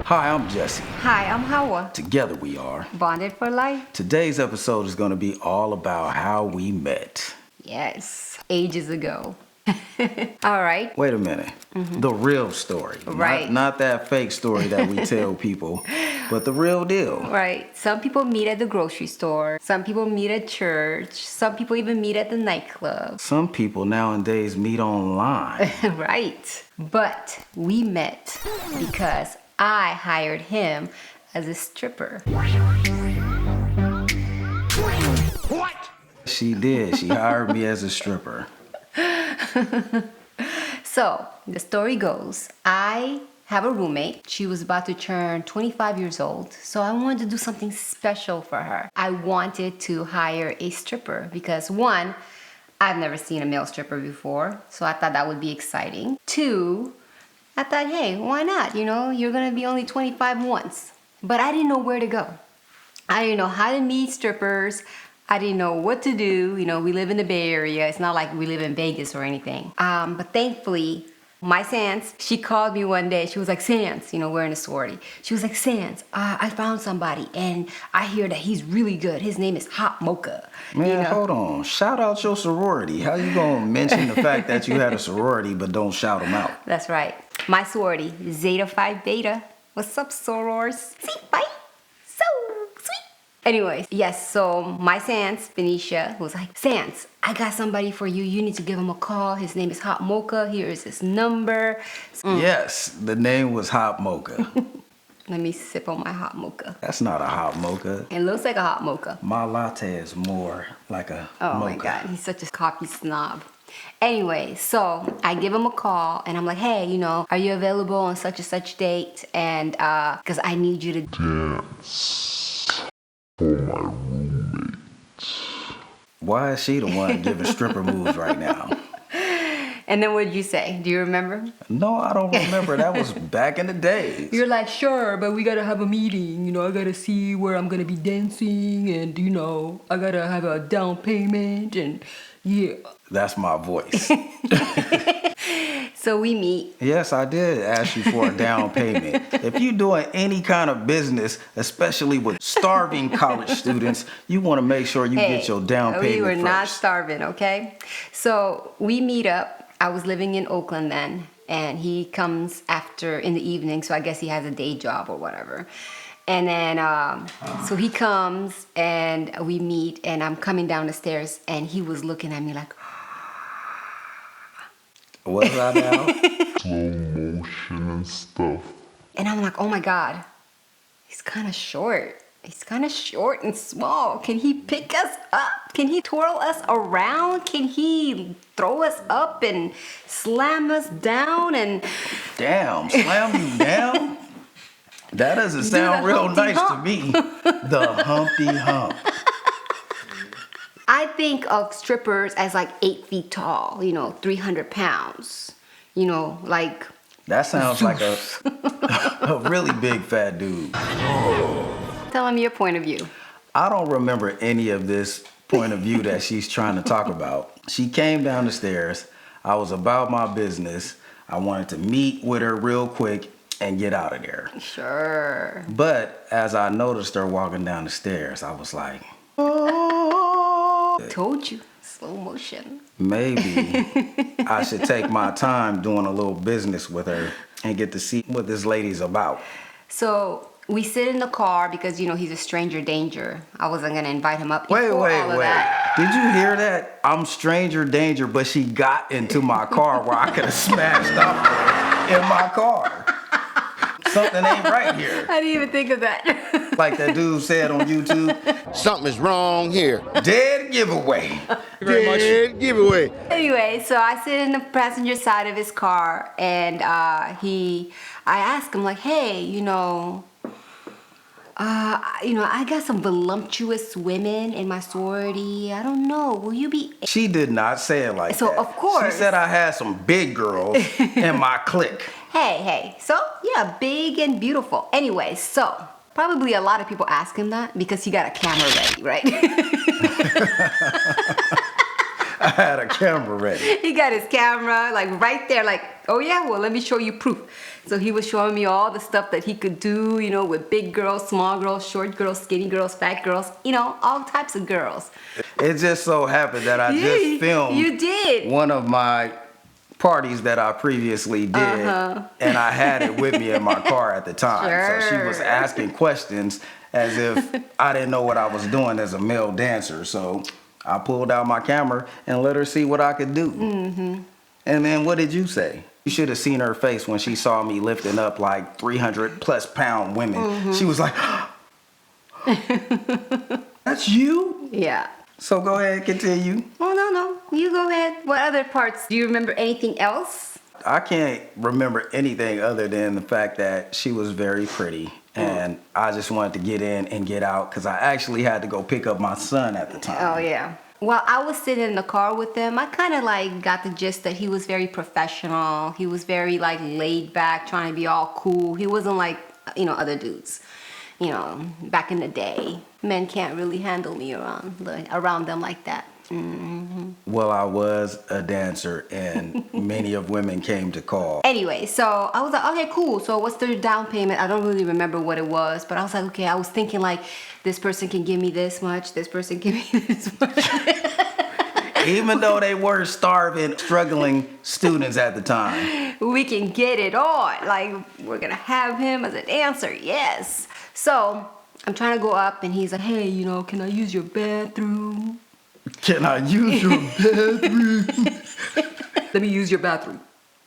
Hi, I'm Jessie. Hi, I'm Hawa. Together we are. Bonded for life? Today's episode is going to be all about how we met. Yes, ages ago. All right. Wait a minute. The real story. Right. Not that fake story that we tell people, but the real deal. Right. Some people meet at the grocery store. Some people meet at church. Some people even meet at the nightclub. Some people nowadays meet online. Right. But we met because I hired him as a stripper. What? She did. She hired me as a stripper. So, the story goes, I have a roommate. She was about to turn 25 years old. So I wanted to do something special for her. I wanted to hire a stripper because one, I've never seen a male stripper before. So I thought that would be exciting. Two, I thought, hey, why not? You know, you're gonna be only 25 once. But I didn't know where to go. I didn't know how to meet strippers. I didn't know what to do. You know, we live in the Bay Area. It's not like we live in Vegas or anything. But thankfully, my Sans, she called me one day. She was like, Sans, you know, we're in a sorority. She was like, Sans, I found somebody and I hear that he's really good. His name is Hot Mocha. Man, you know? Hold on. Shout out your sorority. How you gonna mention the fact that you had a sorority but don't shout them out? That's right. My sorority, Zeta Phi Beta. What's up, sorors? See, bye. So sweet. Anyways, yes, so my Sans, Benicia, was like, Sans, I got somebody for you. You need to give him a call. His name is Hot Mocha. Here is his number. Yes, the name was Hot Mocha. Let me sip on my hot mocha. That's not a hot mocha. It looks like a hot mocha. My latte is more like a Oh mocha. my God, he's such a coffee snob. Anyway, so I give him a call and I'm like, hey, you know, are you available on such and such date? And because I need you to dance for my roommate. Why is she the one giving stripper moves right now? And then what did you say? Do you remember? No, I don't remember. That was back in the days. You're like, sure, but we gotta have a meeting. You know, I gotta see where I'm gonna be dancing and, you know, I gotta have a down payment and yeah. That's my voice. So we meet. Yes, I did ask you for a down payment. If you're doing any kind of business, especially with starving college students, you want to make sure you get your down payment We were first. not starving, okay? So we meet up. I was living in Oakland then, and he comes after in the evening, so I guess he has a day job or whatever. And then, so he comes and we meet, and I'm coming down the stairs, and he was looking at me like, Was I now? Slow motion and stuff. and I'm like, oh my God, he's kind of short. He's kind of short and small. Can he pick us up? Can he twirl us around? Can he throw us up and slam us down? And Damn, slam you down? That doesn't sound the real Humpty nice Hump. to me. The Humpty Hump. I think of strippers as like 8 feet tall, you know, 300 pounds, you know, like. That sounds like a really big fat dude. Tell him your point of view. I don't remember any of this point of view that she's trying to talk about. She came down the stairs. I was about my business. I wanted to meet with her real quick and get out of there. Sure. But as I noticed her walking down the stairs, I was like, oh. Told you, slow motion. Maybe I should take my time doing a little business with her and get to see what this lady's about. So we sit in the car because, you know, he's a stranger danger. I wasn't going to invite him up. Wait. before all of that. Did you hear that? I'm stranger danger, but she got into my car where I could have smashed up in my car. Something ain't right here. I didn't even think of that. Like that dude said on YouTube, Something is wrong here. dead giveaway. Dead giveaway. Anyway, so I sit in the passenger side of his car and I ask him like, hey, you know, I got some voluptuous women in my sorority. I don't know. Will you be? She did not say it like that. So, of course. She said I had some big girls in my clique. Hey. So, yeah, big and beautiful. Anyway, so probably a lot of people ask him that because he got a camera ready, right? I had a camera ready. He got his camera like right there, like, oh yeah, well, let me show you proof. So he was showing me all the stuff that he could do, you know, with big girls, small girls, short girls, skinny girls, fat girls, you know, all types of girls. It just so happened that I just filmed You did. one of my parties that I previously did, and I had it with me in my car at the time. So she was Sure. asking questions as if I didn't know what I was doing as a male dancer. So I pulled out my camera and let her see what I could do. And then what did you say? You should have seen her face when she saw me lifting up like 300 plus pound women. She was like, that's you? Yeah. So go ahead, continue. Oh, no. You go ahead. What other parts? Do you remember anything else? I can't remember anything other than the fact that she was very pretty. And I just wanted to get in and get out because I actually had to go pick up my son at the time. Oh, yeah. While I was sitting in the car with him, I kind of like got the gist that he was very professional. He was very like laid back, trying to be all cool. He wasn't like, you know, other dudes. You know, back in the day, men can't really handle me around them like that. Well, I was a dancer and many of women came to call. Anyway, so I was like, okay, cool. So what's the down payment? I don't really remember what it was, but I was like, okay, I was thinking like, this person can give me this much, this person give me this much. Even though they were starving, struggling students at the time. We can get it on. Like, we're gonna have him as a dancer, yes. So I'm trying to go up and he's like, hey, you know, can I use your bathroom? Can I use your bathroom? Let me use your bathroom.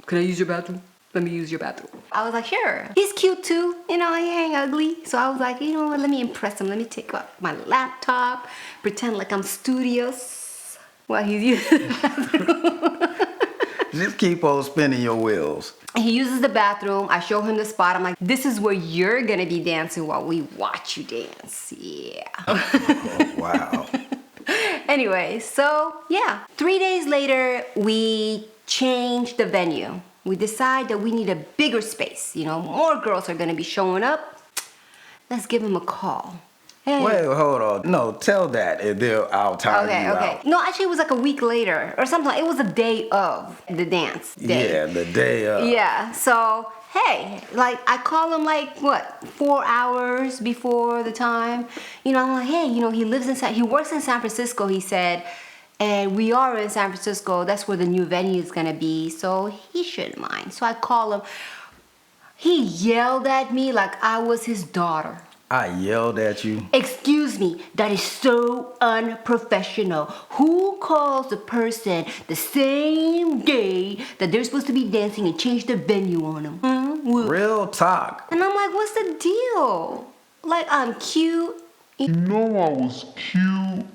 Can I use your bathroom? Let me use your bathroom. I was like, sure. He's cute too. You know, he ain't ugly. So I was like, you know what? Let me impress him. Let me take out my laptop, pretend like I'm studious while he's using the bathroom. Just keep on spinning your wheels. He uses the bathroom. I show him the spot. I'm like, this is where you're going to be dancing while we watch you dance. Yeah. Oh, wow. Anyway, so yeah. 3 days later, we changed the venue. We decide that we need a bigger space. You know, more girls are going to be showing up. Let's give him a call. Hey. Wait, hold on. No, tell that and then I'll time you out. No, actually, it was like a week later or something. It was the day of the dance day. Yeah, the day of. Yeah, so hey, like I call him like what, 4 hours before the time. You know, I'm like, hey, you know, he works in San Francisco, he said, and we are in San Francisco. That's where the new venue is gonna be, so he shouldn't mind. So I call him. He yelled at me like I was his daughter. I yelled at you. Excuse me, that is so unprofessional. Who calls the person the same day that they're supposed to be dancing and change the venue on them? Real talk. And I'm like, what's the deal? Like, I'm cute. You know I was cute.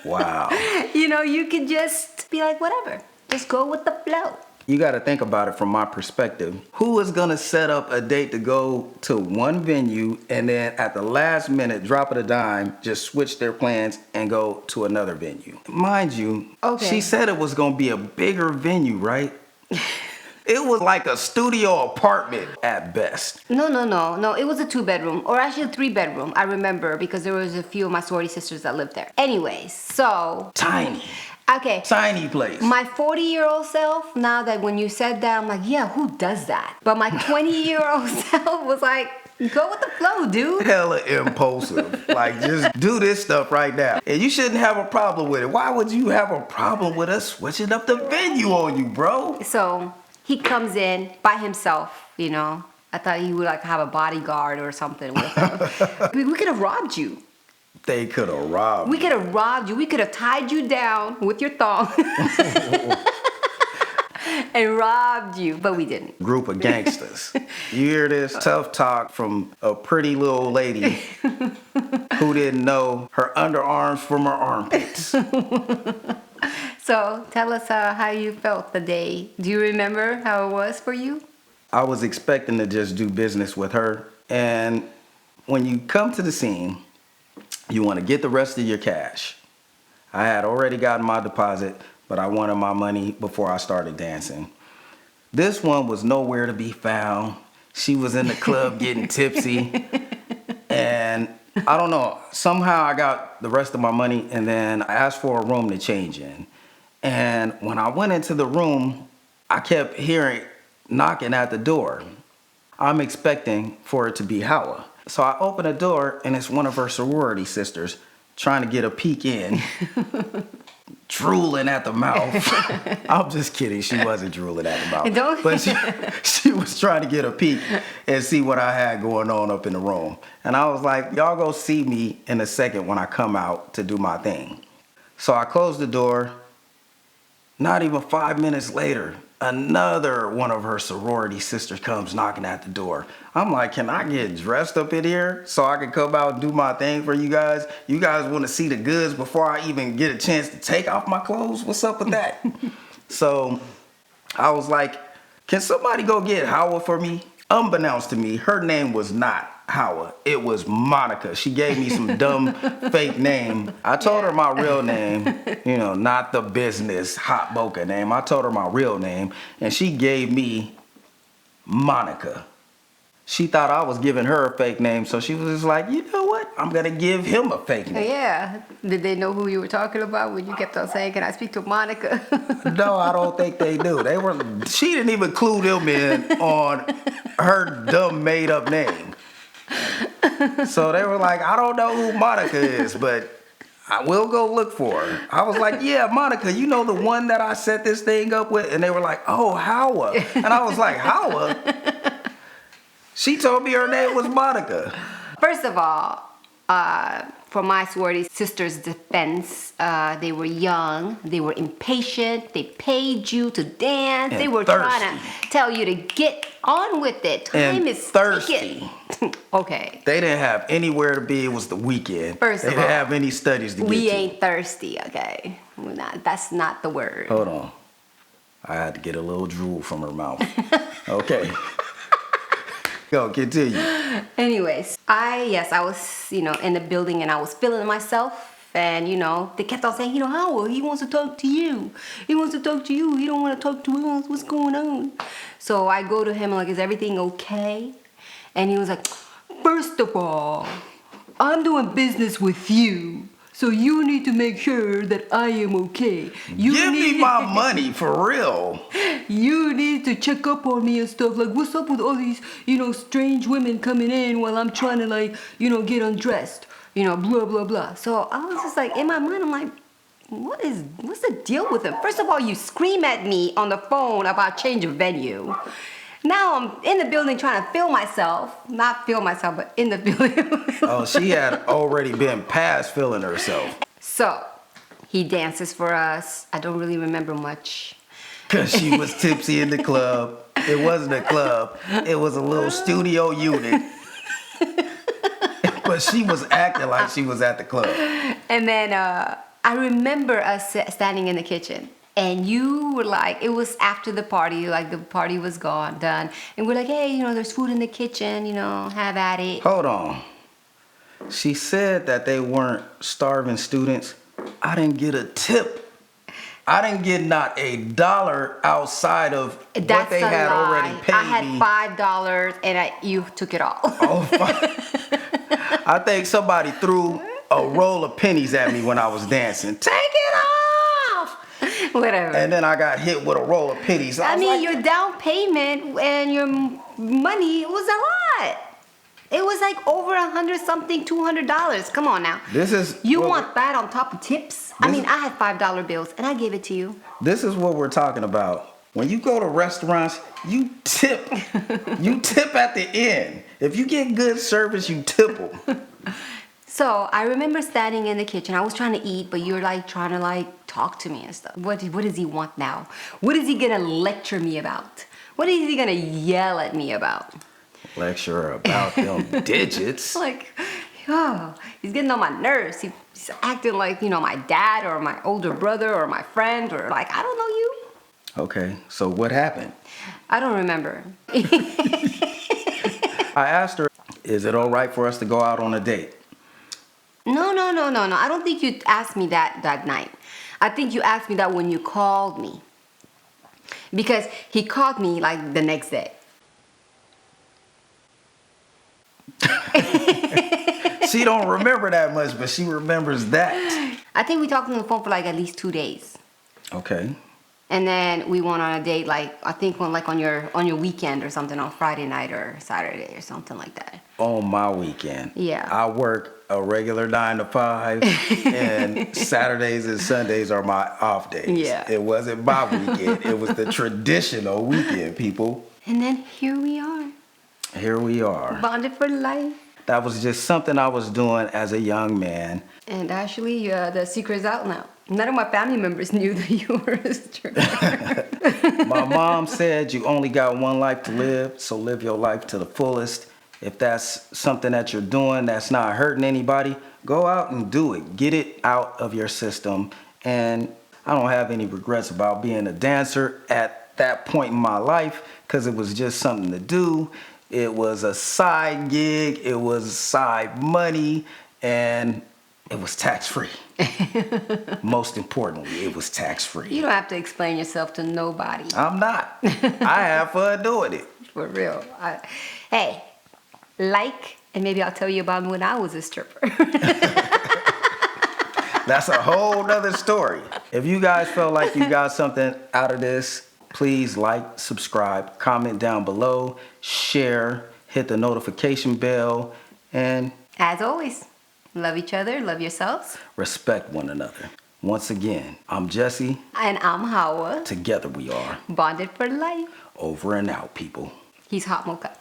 Wow. You know, you could just be like, whatever. Just go with the flow. You got to think about it from my perspective. Who is going to set up a date to go to one venue and then at the last minute, drop of a dime, just switch their plans and go to another venue? Mind you, she said it was going to be a bigger venue, right? It was like a studio apartment at best. No. It was a 2-bedroom, or actually a 3-bedroom. I remember because there was a few of my sorority sisters that lived there. Anyways, so Tiny. okay. Tiny place. My 40-year-old self, now that when you said that, I'm like, yeah, who does that? But my 20-year-old self was like, go with the flow, dude. Hella impulsive. Like, just do this stuff right now. And you shouldn't have a problem with it. Why would you have a problem with us switching up the venue on you, bro? So he comes in by himself, you know. I thought he would like have a bodyguard or something with him. We could have robbed you. They could have robbed We could have robbed you. We could have tied you down with your thong and robbed you, but we didn't. Group of gangsters. You hear this tough talk from a pretty little lady who didn't know her underarms from her armpits. So tell us how you felt the day. Do you remember how it was for you? I was expecting to just do business with her. And when you come to the scene, you want to get the rest of your cash. I had already gotten my deposit, but I wanted my money before I started dancing. This one was nowhere to be found. She was in the club getting tipsy. And I don't know. Somehow I got the rest of my money, and then I asked for a room to change in. And when I went into the room, I kept hearing knocking at the door. I'm expecting for it to be Hawa. So I open the door, and it's one of her sorority sisters trying to get a peek in, drooling at the mouth. I'm just kidding. She wasn't drooling at the mouth. But she was trying to get a peek and see what I had going on up in the room. And I was like, y'all go see me in a second when I come out to do my thing. So I closed the door. Not even 5 minutes later, another one of her sorority sisters comes knocking at the door. I'm like, can I get dressed up in here so I can come out and do my thing for you guys? You guys want to see the goods before I even get a chance to take off my clothes? What's up with that? So I was like, can somebody go get Hawa for me? Unbeknownst to me, her name was not Hawa. It was Monica. She gave me some dumb fake name. I told her my real name, not the business hot boca name. I told her my real name, and she gave me Monica. She thought I was giving her a fake name, so she was just like, you know what? I'm gonna give him a fake name. Yeah. Did they know who you were talking about when you kept on saying, can I speak to Monica? No, I don't think they do. She didn't even clue them in on her dumb made up name. So they were like, I don't know who Monica is, but I will go look for her. I was like, yeah, Monica, you know the one that I set this thing up with? And they were like, oh, Hawa. And I was like, Hawa? She told me her name was Monica. First of all, for my sorority sister's defense, they were young, they were impatient, they paid you to dance, And they were thirsty. trying to tell you to get on with it. Time And is thirsty. ticking. Okay. They didn't have anywhere to be. It was the weekend. First they of didn't all, have any studies to get We to. ain't thirsty, okay? That's not the word. Hold on. I had to get a little drool from her mouth. Okay. Go, continue. Anyways, I was, in the building and I was feeling myself. And, they kept on saying, Howard, he wants to talk to you. He wants to talk to you. He don't want to talk to us. What's going on? So I go to him like, is everything okay? And he was like, first of all, I'm doing business with you. So you need to make sure that I am okay. Give me my money, for real. You need to check up on me and stuff. Like, what's up with all these, strange women coming in while I'm trying to, get undressed. Blah, blah, blah. So I was just like, in my mind, I'm like, what's the deal with him? First of all, you scream at me on the phone about change of venue. Now I'm in the building trying to not feel myself, but in the building. Oh, she had already been past feeling herself. So he dances for us. I don't really remember much. Because she was tipsy in the club. It wasn't a club. It was a little studio unit. But she was acting like she was at the club. And then I remember us standing in the kitchen. And you were like, it was after the party, like the party was done. And we're like, hey, there's food in the kitchen, have at it. Hold on. She said that they weren't starving students. I didn't get a tip. I didn't get not $1 outside of what they had already paid me. I had $5 and you took it all. Oh, I think somebody threw a roll of pennies at me when I was dancing. Take it off! Whatever. And then I got hit with a roll of pennies. I mean, your down payment and your money was a lot. It was like over $100-something, $200. Come on now. You want that on top of tips? I had $5 bills and I gave it to you. This is what we're talking about. When you go to restaurants, you tip. You tip at the end. If you get good service, you tip them. So I remember standing in the kitchen. I was trying to eat, but you're trying to talk to me and stuff. What does he want now? What is he gonna lecture me about? What is he gonna yell at me about? Lecture about them digits. He's getting on my nerves. He's acting like, my dad or my older brother or my friend or I don't know you. Okay, so what happened? I don't remember. I asked her, is it all right for us to go out on a date? No. I don't think you asked me that night. I think you asked me that when you called me. Because he called me the next day. She don't remember that much, but she remembers that. I think we talked on the phone for like at least 2 days. Okay. And then we went on a date, like I think on your weekend or something, on Friday night or Saturday or something like that. On my weekend. Yeah. I work a regular 9 to 5, and Saturdays and Sundays are my off days. Yeah. It wasn't my weekend. It was the traditional weekend, people. And then here we are, Here we are. bonded for life. That was just something I was doing as a young man. And actually, the secret's out now. None of my family members knew that you were a stripper. My mom said you only got one life to live, so live your life to the fullest. If that's something that you're doing that's not hurting anybody, go out and do it. Get it out of your system. And I don't have any regrets about being a dancer at that point in my life, because it was just something to do. It was a side gig, it was side money, and it was tax-free. Most importantly, it was tax-free. You don't have to explain yourself to nobody. I'm not. I have fun doing it. For real. Hey, and maybe I'll tell you about when I was a stripper. That's a whole nother story. If you guys felt like you got something out of this, please like, subscribe, comment down below, share, hit the notification bell, and As always, love each other, love yourselves. respect one another. Once again, I'm Jessie. And I'm Hawa. Together we are. Bonded for life. Over and out, people. He's hot mocha.